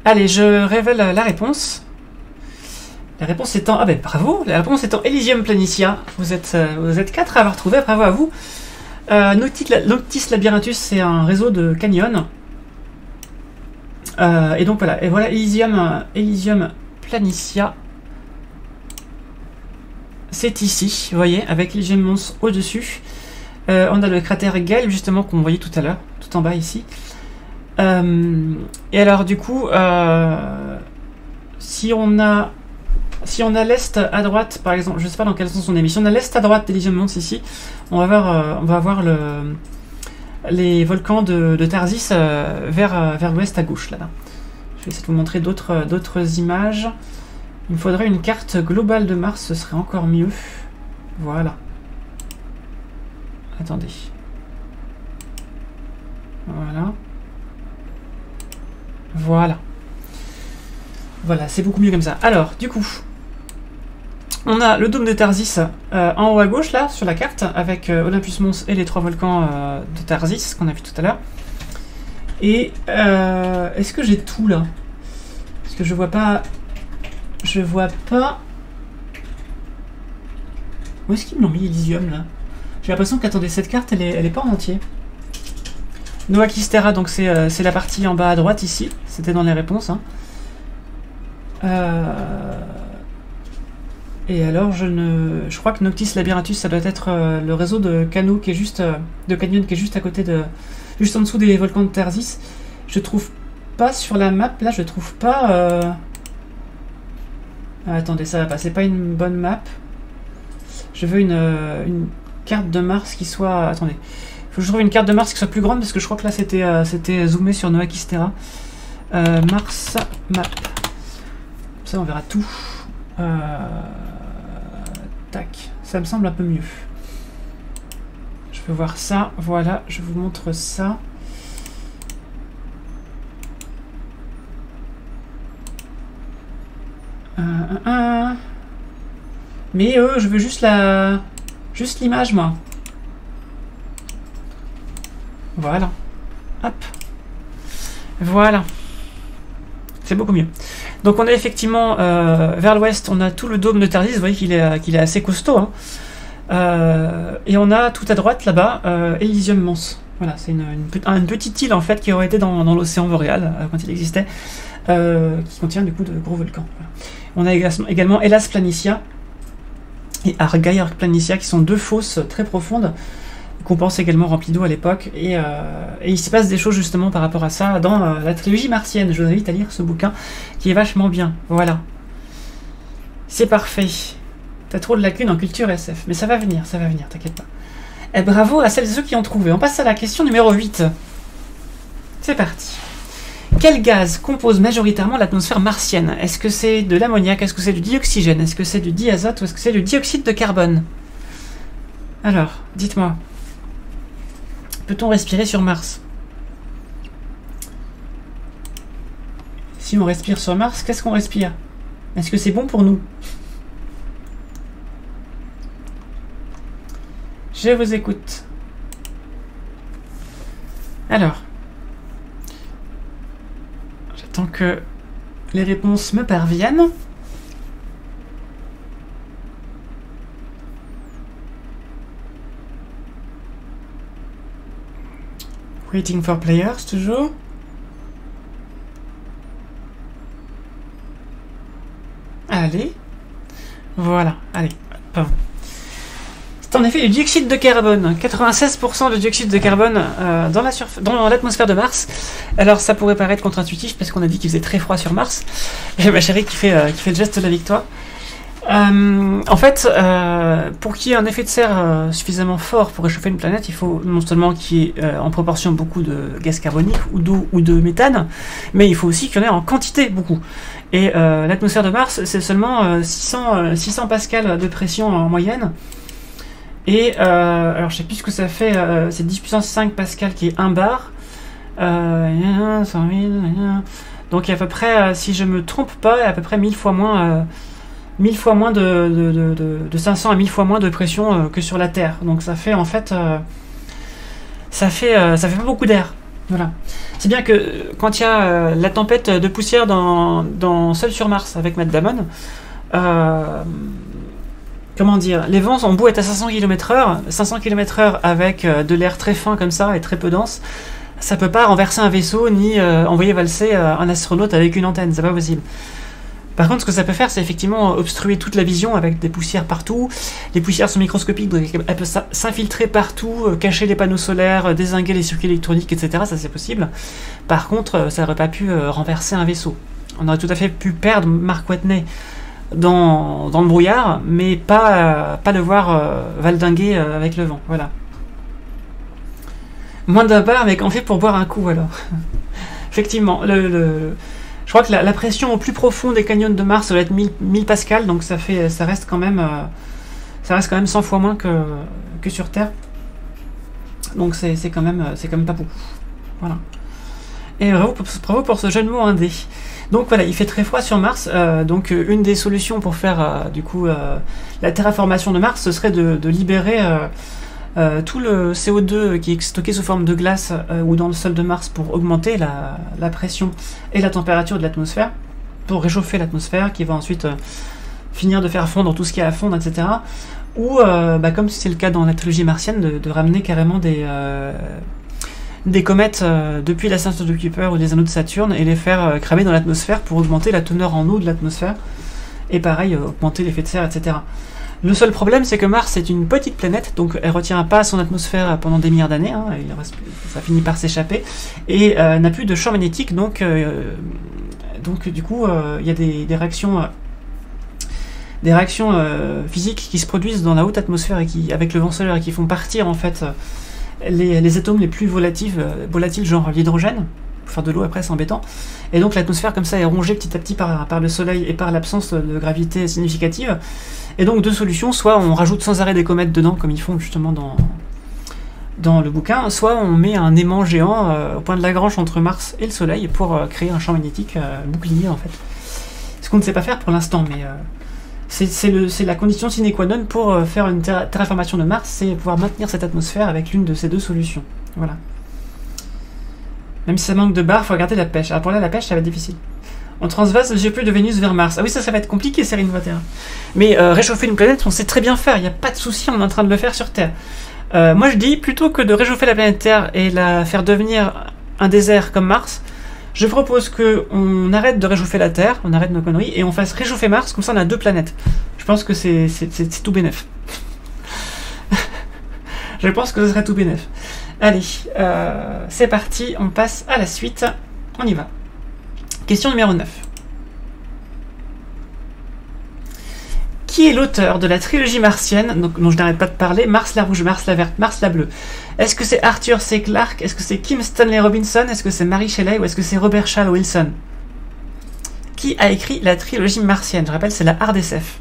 Allez, je révèle la réponse. La réponse étant... Ah ben bravo, la réponse étant Elysium Planitia. Vous êtes 4 à avoir trouvé, bravo à vous. Noctis Labyrinthus, c'est un réseau de canyons. Et donc voilà, Elysium Planitia. C'est ici, vous voyez, avec Elysium Mons au-dessus. On a le cratère Gale, justement, qu'on voyait tout à l'heure, tout en bas ici. Et alors, du coup, si on a l'est à droite, par exemple, je ne sais pas dans quel sens on est, mais si on a l'est à droite d'Elysium Mons ici, on va avoir les volcans de Tarsis vers l'ouest à gauche, là-bas. Je vais essayer de vous montrer d'autres images. Il me faudrait une carte globale de Mars, ce serait encore mieux. Voilà. Attendez. Voilà. Voilà. Voilà, c'est beaucoup mieux comme ça. Alors, du coup, on a le dôme de Tarsis en haut à gauche, là, sur la carte, avec Olympus Mons et les 3 volcans de Tarsis, qu'on a vu tout à l'heure. Et est-ce que j'ai tout, là? Parce que je vois pas... Je vois pas... Où est-ce qu'ils m'ont mis Elysium, là? J'ai l'impression qu'attendez, cette carte, elle est pas en entier. Nova Kistera, donc c'est la partie en bas à droite, ici. C'était dans les réponses, hein. Et alors, je crois que Noctis Labyrinthus, ça doit être le réseau de canaux qui est juste... de canyon qui est juste à côté de... Juste en dessous des volcans de Tarsis. Je trouve pas sur la map, là, je trouve pas... Ah, attendez, ça va pas, c'est pas une bonne map. Je veux une carte de Mars qui soit... Attendez. Faut que je trouve une carte de Mars qui soit plus grande, parce que je crois que là, c'était zoomé sur Nova Kistera. Mars map. Ça, on verra tout. Tac. Ça me semble un peu mieux. Je peux voir ça. Voilà, je vous montre ça. Mais je veux juste l'image, moi. Voilà. Hop. Voilà. C'est beaucoup mieux. Donc on a effectivement vers l'ouest, on a tout le dôme de Tarsis. Vous voyez qu'il est assez costaud. Hein. Et on a tout à droite là-bas Elysium Mons. Voilà, c'est une petite île en fait qui aurait été dans l'océan boréal quand il existait, qui contient du coup de gros volcans. Voilà. On a également Hellas Planitia et Argyre Planitia qui sont 2 fosses très profondes qu'on pense également remplies d'eau à l'époque, et il se passe des choses justement par rapport à ça dans la trilogie martienne. Je vous invite à lire ce bouquin qui est vachement bien. Voilà, c'est parfait. T'as trop de lacunes en culture SF, mais ça va venir, t'inquiète pas. Et bravo à celles et ceux qui ont trouvé. On passe à la question numéro 8. C'est parti. Quel gaz compose majoritairement l'atmosphère martienne? Est-ce que c'est de l'ammoniac? Est-ce que c'est du dioxygène? Est-ce que c'est du diazote? Ou est-ce que c'est du dioxyde de carbone? Alors, dites-moi. Peut-on respirer sur Mars? Si on respire sur Mars, qu'est-ce qu'on respire? Est-ce que c'est bon pour nous? Je vous écoute. Alors. J'attends que les réponses me parviennent. Waiting for players, toujours. Allez. Voilà, allez. Hop. C'est en effet du dioxyde de carbone. 96% de dioxyde de carbone dans l'atmosphère de Mars. Alors ça pourrait paraître contre-intuitif parce qu'on a dit qu'il faisait très froid sur Mars. J'ai ma chérie qui fait le geste de la victoire. En fait, pour qu'il y ait un effet de serre suffisamment fort pour réchauffer une planète, il faut non seulement qu'il y ait en proportion beaucoup de gaz carbonique ou d'eau ou de méthane, mais il faut aussi qu'il y en ait en quantité beaucoup. Et l'atmosphère de Mars, c'est seulement 600 pascals de pression en moyenne. Et alors je sais plus ce que ça fait, c'est 10 puissance 5 pascal qui est 1 bar. 100 000, donc à peu près, si je me trompe pas, à peu près 1000 fois moins, 1000 fois moins de 500 à 1000 fois moins de pression que sur la Terre. Donc ça fait en fait, ça fait pas beaucoup d'air. Voilà. C'est bien que quand il y a la tempête de poussière dans Seul sur Mars avec Matt Damon, comment dire, les vents ont beau être à 500 km/h avec de l'air très fin comme ça et très peu dense, ça peut pas renverser un vaisseau ni envoyer valser un astronaute avec une antenne, c'est pas possible. Par contre, ce que ça peut faire, c'est effectivement obstruer toute la vision avec des poussières partout. Les poussières sont microscopiques, donc elles peuvent s'infiltrer partout, cacher les panneaux solaires, dézinguer les circuits électroniques, etc. Ça, c'est possible. Par contre, ça n'aurait pas pu renverser un vaisseau. On aurait tout à fait pu perdre Mark Watney dans le brouillard, mais pas le voir valdinguer avec le vent. Voilà. Moins d'un bar, mais qu'en fait pour boire un coup, alors. Effectivement, je crois que la pression au plus profond des canyons de Mars doit être 1000 pascal, donc ça reste quand même 100 fois moins que sur Terre. Donc c'est quand même pas beaucoup. Voilà. Et bravo pour ce jeu de mots indé. Donc voilà, il fait très froid sur Mars, donc une des solutions pour faire du coup la terraformation de Mars, ce serait de libérer tout le CO2 qui est stocké sous forme de glace ou dans le sol de Mars pour augmenter la pression et la température de l'atmosphère, pour réchauffer l'atmosphère qui va ensuite finir de faire fondre tout ce qu'il y a à fondre, etc. Ou, comme c'est le cas dans la trilogie martienne, de ramener carrément des comètes depuis la station de Kuiper ou des anneaux de Saturne et les faire cramer dans l'atmosphère pour augmenter la teneur en eau de l'atmosphère et pareil, augmenter l'effet de serre, etc. Le seul problème, c'est que Mars est une petite planète, donc elle ne retient pas son atmosphère pendant des milliards d'années, hein, ça finit par s'échapper, et n'a plus de champ magnétique, donc du coup, il y a des réactions physiques qui se produisent dans la haute atmosphère et avec le vent solaire et qui font partir en fait les atomes les plus volatiles genre l'hydrogène, pour faire de l'eau après c'est embêtant, et donc l'atmosphère comme ça est rongée petit à petit par le soleil et par l'absence de gravité significative. Et donc deux solutions, soit on rajoute sans arrêt des comètes dedans, comme ils font justement dans le bouquin, soit on met un aimant géant au point de Lagrange entre Mars et le Soleil pour créer un champ magnétique bouclier en fait. Ce qu'on ne sait pas faire pour l'instant, mais c'est la condition sine qua non pour faire une terraformation de Mars, c'est pouvoir maintenir cette atmosphère avec l'une de ces deux solutions. Voilà. Même si ça manque de barres, il faut regarder la pêche. Alors pour là, la pêche, ça va être difficile. On transvase le GPU de Vénus vers Mars. Ah oui, ça va être compliqué, Cérine 21. Mais réchauffer une planète, on sait très bien faire. Il n'y a pas de souci, on est en train de le faire sur Terre. Moi, je dis, plutôt que de réchauffer la planète Terre et la faire devenir un désert comme Mars, je propose qu'on arrête de réchauffer la Terre, on arrête nos conneries, et on fasse réchauffer Mars, comme ça on a deux planètes. Je pense que c'est tout bénef. Je pense que ce serait tout bénef. Allez, c'est parti, on passe à la suite. On y va. Question numéro 9. Qui est l'auteur de la trilogie martienne, dont je n'arrête pas de parler, Mars la rouge, Mars la verte, Mars la bleue? Est-ce que c'est Arthur C. Clarke? Est-ce que c'est Kim Stanley Robinson? Est-ce que c'est Mary Shelley? Ou est-ce que c'est Robert Charles Wilson? Qui a écrit la trilogie martienne? Je rappelle, c'est la hard SF.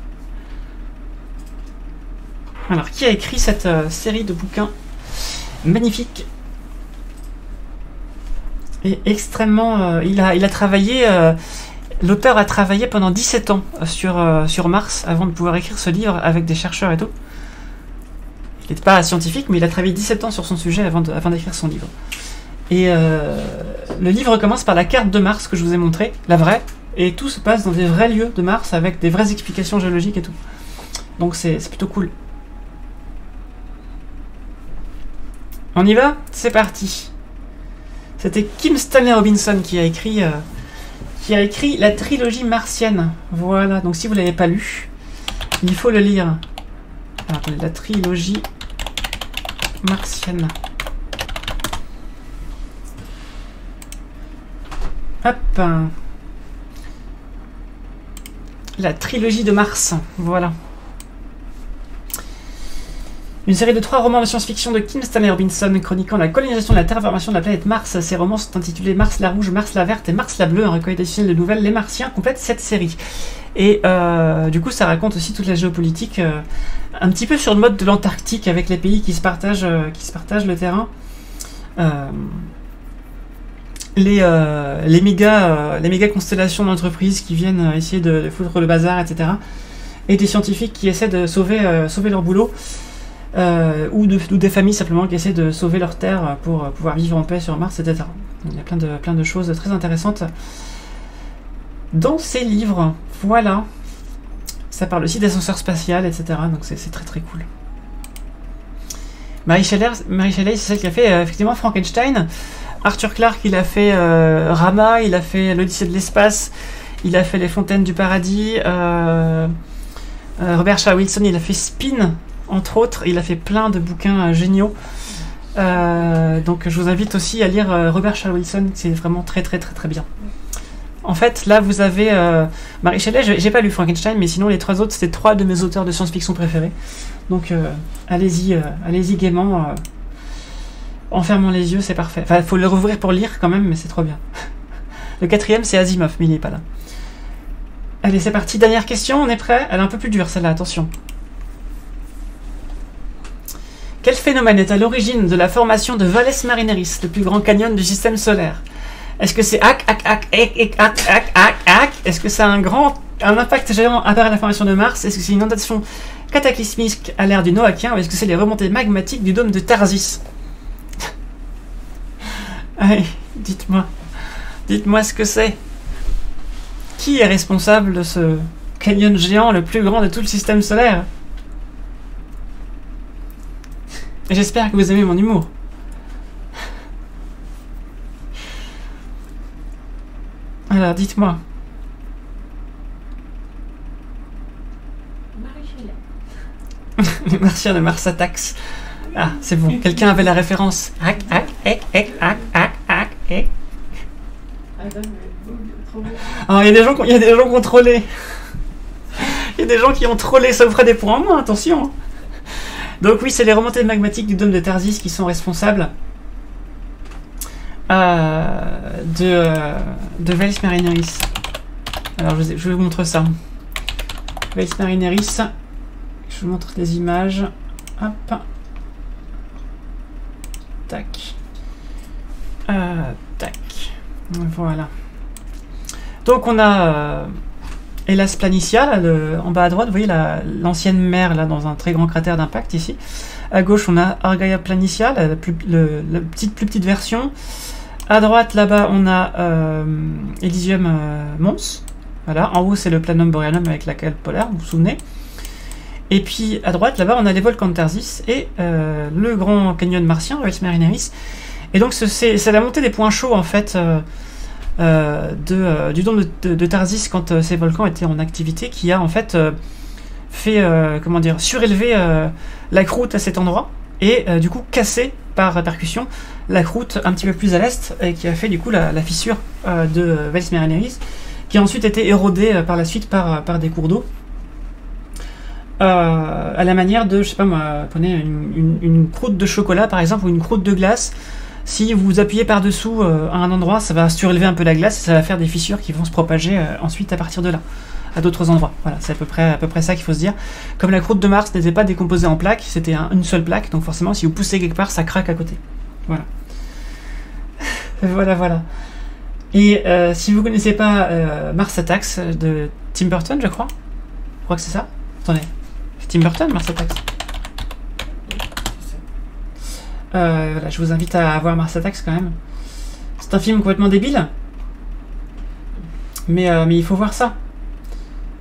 Alors, qui a écrit cette série de bouquins magnifiques et extrêmement... il a travaillé... l'auteur a travaillé pendant 17 ans sur Mars avant de pouvoir écrire ce livre avec des chercheurs et tout. Il n'était pas scientifique, mais il a travaillé 17 ans sur son sujet avant d'écrire son livre. Et le livre commence par la carte de Mars que je vous ai montrée, la vraie, et tout se passe dans des vrais lieux de Mars avec des vraies explications géologiques et tout. Donc c'est plutôt cool. On y va? C'est parti. C'était Kim Stanley Robinson qui a écrit la trilogie martienne. Voilà, donc si vous ne l'avez pas lu, il faut le lire. Alors, la trilogie martienne. Hop. La trilogie de Mars, voilà. Une série de 3 romans de science-fiction de Kim Stanley Robinson chroniquant la colonisation de la terraformation de la planète Mars. Ces romans sont intitulés Mars la rouge, Mars la verte et Mars la bleue. Un recueil additionnel de nouvelles Les Martiens complète cette série. Et du coup, ça raconte aussi toute la géopolitique, un petit peu sur le mode de l'Antarctique avec les pays qui se partagent le terrain. Les méga constellations d'entreprises qui viennent essayer de foutre le bazar, etc. Et des scientifiques qui essaient de sauver leur boulot. Ou des familles simplement qui essaient de sauver leur terre pour pouvoir vivre en paix sur Mars, etc. Il y a plein de choses très intéressantes dans ces livres. Voilà. Ça parle aussi d'ascenseur spatial, etc. Donc c'est très très cool. Mary Shelley, c'est celle qui a fait effectivement Frankenstein. Arthur Clarke, il a fait Rama, il a fait l'Odyssée de l'espace, il a fait Les Fontaines du Paradis. Robert Charles Wilson, il a fait Spin. Entre autres, il a fait plein de bouquins géniaux. Donc je vous invite aussi à lire Robert Charles Wilson, c'est vraiment très très très très bien. En fait, là vous avez Mary Shelley, j'ai pas lu Frankenstein, mais sinon les 3 autres, c'était 3 de mes auteurs de science-fiction préférés. Donc allez-y gaiement, en fermant les yeux, c'est parfait. Enfin, il faut le rouvrir pour lire quand même, mais c'est trop bien. Le 4e, c'est Asimov, mais il n'est pas là. Allez, c'est parti, dernière question, on est prêt? Elle est un peu plus dure celle-là, attention. Quel phénomène est à l'origine de la formation de Valles Marineris, le plus grand canyon du système solaire? Est-ce que c'est Est-ce que c'est un impact géant après la formation de Mars? Est-ce que c'est une inondation cataclysmique à l'ère du Noachien? Ou est-ce que c'est les remontées magmatiques du dôme de Tharsis? Allez, dites-moi ce que c'est. Qui est responsable de ce canyon géant le plus grand de tout le système solaire? J'espère que vous aimez mon humour. Alors, dites-moi. Les Martiens de Mars Attacks. Ah, c'est bon. Quelqu'un avait la référence. Alors, il y a des gens qui ont trollé. Il y a des gens qui ont trollé. Ça vous fera des points en moins, attention. Donc oui, c'est les remontées magmatiques du dôme de Tharsis qui sont responsables de Valles Marineris. Alors je vous montre ça. Valles Marineris. Je vous montre des images. Hop. Tac. Tac. Voilà. Donc on a Hellas Planitia, là, en bas à droite, vous voyez l'ancienne mer là, dans un très grand cratère d'impact ici. À gauche, on a Argaea Planitia, la plus petite version. À droite, là-bas, on a Elysium Mons. Voilà. En haut, c'est le Planum Borealum avec la cale polaire, vous vous souvenez. Et puis, à droite, là-bas, on a les volcans de Tharsis et le grand canyon martien, Valles Marineris. Et donc, c'est la montée des points chauds, en fait, du dôme de Tharsis quand ces volcans étaient en activité, qui a en fait fait surélever la croûte à cet endroit et du coup cassé par répercussion la croûte un petit peu plus à l'est et qui a fait du coup la fissure de Valles Marineris, qui a ensuite été érodée par la suite par des cours d'eau à la manière de, je sais pas moi, prenez une croûte de chocolat par exemple ou une croûte de glace. Si vous appuyez par-dessous à un endroit, ça va surélever un peu la glace et ça va faire des fissures qui vont se propager ensuite à partir de là, à d'autres endroits. Voilà, c'est à peu près ça qu'il faut se dire. Comme la croûte de Mars n'était pas décomposée en plaques, c'était une seule plaque, donc forcément, si vous poussez quelque part, ça craque à côté. Voilà. Voilà. Et si vous connaissez pas Mars Attacks de Tim Burton, je crois que c'est ça. Attendez, c'est Tim Burton, Mars Attacks. Voilà, je vous invite à voir Mars Attacks quand même. C'est un film complètement débile, mais il faut voir ça.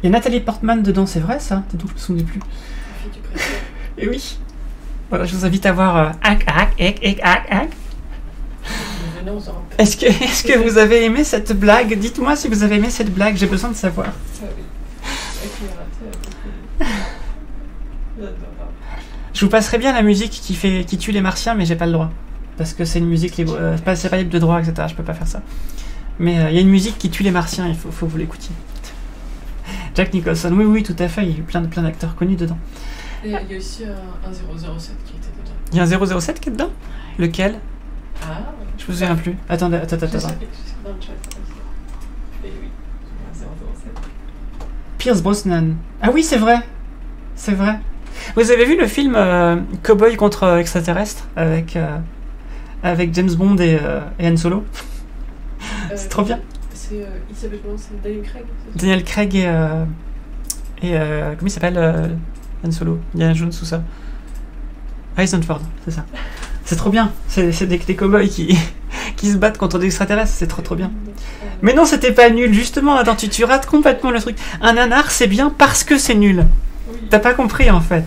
Il y a Nathalie Portman dedans, c'est vrai ça? T'es d'où je me souviens plus. Et oui. Voilà, je vous invite à voir Est-ce que vous avez aimé cette blague? Dites-moi si vous avez aimé cette blague, j'ai besoin de savoir. Je vous passerai bien la musique qui tue les martiens, mais j'ai pas le droit. Parce que c'est une musique libre, c'est pas libre de droit, etc. Je peux pas faire ça. Mais il y a une musique qui tue les martiens, il faut que vous l'écoutiez. Jack Nicholson, oui, oui, tout à fait. Il y a eu plein d'acteurs connus dedans. Et il y a aussi un 007 qui était dedans. Il y a un 007 qui est dedans? Lequel? Ah. Je me souviens plus. Attendez. Je sais dans le chat. Et oui, un 007. Pierce Brosnan. Ah oui, c'est vrai. C'est vrai. Vous avez vu le film Cowboy contre extraterrestre avec James Bond et Han Solo? C'est trop bien. Il s'appelle comment? C'est Daniel Craig? Daniel Craig et comment il s'appelle Han Solo? Indiana Jones ou ça? Harrison Ford, c'est ça. C'est trop bien. C'est des cowboys qui se battent contre des extraterrestres. C'est trop bien. Mais non, c'était pas nul. Justement, attends, tu rates complètement le truc. Un nanar, c'est bien parce que c'est nul. Oui. T'as pas compris en fait.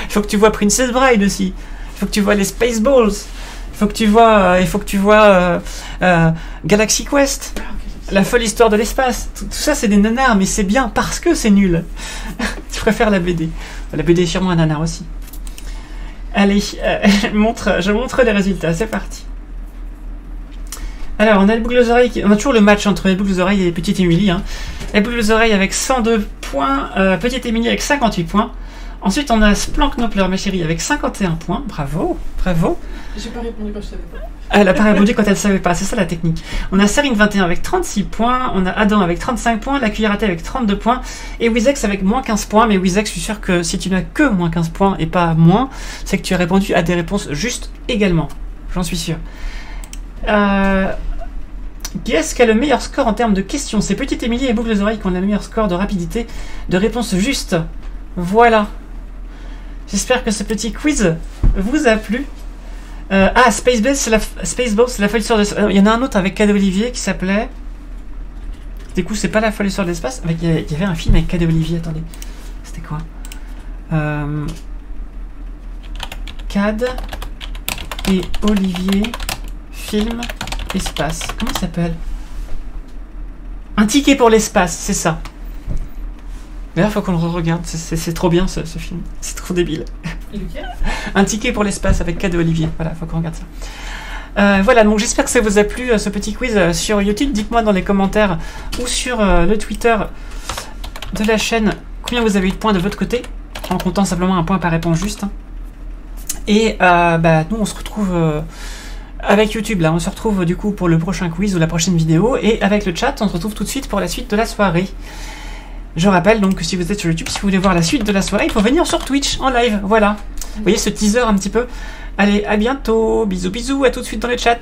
Il faut que tu vois Princess Bride aussi. Il faut que tu vois les Spaceballs. Il faut que tu vois Galaxy Quest. La folle histoire de l'espace. Tout ça, c'est des nanars, mais c'est bien parce que c'est nul. Tu préfères la BD. La BD est sûrement un nanar aussi. Allez, je montre les résultats. C'est parti. Alors, on a les boucles aux oreilles. On a toujours le match entre les boucles aux oreilles et Petite Émilie. Hein. Les boucles aux oreilles avec 102 points. Petite Émilie avec 58 points. Ensuite, on a Splanknopler, ma chérie, avec 51 points. Bravo, bravo. J'ai pas répondu quand je savais pas. Elle n'a pas répondu quand elle ne savait pas, c'est ça la technique. On a Serine21 avec 36 points, on a Adam avec 35 points, la cuillère à thé avec 32 points, et Wizex avec moins 15 points. Mais Wizex, je suis sûr que si tu n'as que moins 15 points et pas moins, c'est que tu as répondu à des réponses justes également. J'en suis sûr. Qui est-ce qui a le meilleur score en termes de questions? C'est Petite Émilie et Boucles aux oreilles qui ont le meilleur score de rapidité de réponses justes. Voilà. J'espère que ce petit quiz vous a plu. Spaceballs, c'est la folle histoire de l'espace. Il y en a un autre avec Cadet Olivier qui s'appelait. Du coup, c'est pas la folle histoire de l'espace. Il y avait un film avec Cadet Olivier. Attendez, c'était quoi? Cad et Olivier, film, espace. Comment il s'appelle? Un ticket pour l'espace, c'est ça. D'ailleurs, faut qu'on le re-regarde. C'est trop bien ce film. C'est trop débile. Un ticket pour l'espace avec Cadeau Olivier. Voilà, faut qu'on regarde ça. Voilà, donc j'espère que ça vous a plu ce petit quiz sur YouTube. Dites-moi dans les commentaires ou sur le Twitter de la chaîne combien vous avez eu de points de votre côté, en comptant simplement un point par réponse juste. Et nous, on se retrouve avec YouTube. Là, on se retrouve du coup pour le prochain quiz ou la prochaine vidéo. Et avec le chat, on se retrouve tout de suite pour la suite de la soirée. Je rappelle donc que si vous êtes sur YouTube, si vous voulez voir la suite de la soirée, il faut venir sur Twitch en live. Voilà. Vous voyez ce teaser un petit peu. Allez, à bientôt. Bisous, bisous. À tout de suite dans le chat.